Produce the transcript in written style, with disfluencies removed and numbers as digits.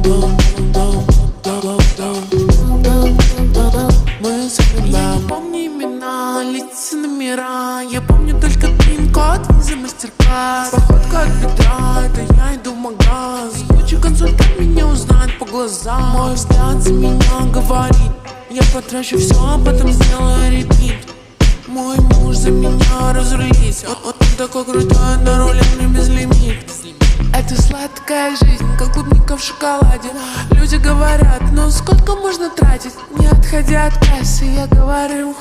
Мы запоминаем. Я не помню имена, лица, номера. Я помню только пин-код, виза, мастер-класс. Походка от бедра, это я иду в магаз. Куча консультант меня узнает по глазам. Мой взгляд за меня говорит: я потрачу все, а потом сделаю репит. Мой муж за меня разрулится. Он такой крутой, на руле мне безлимит. Это сладкая жизнь, как клубника в шоколаде. Люди говорят: ну сколько можно тратить? Не отходя от кассы, я говорю: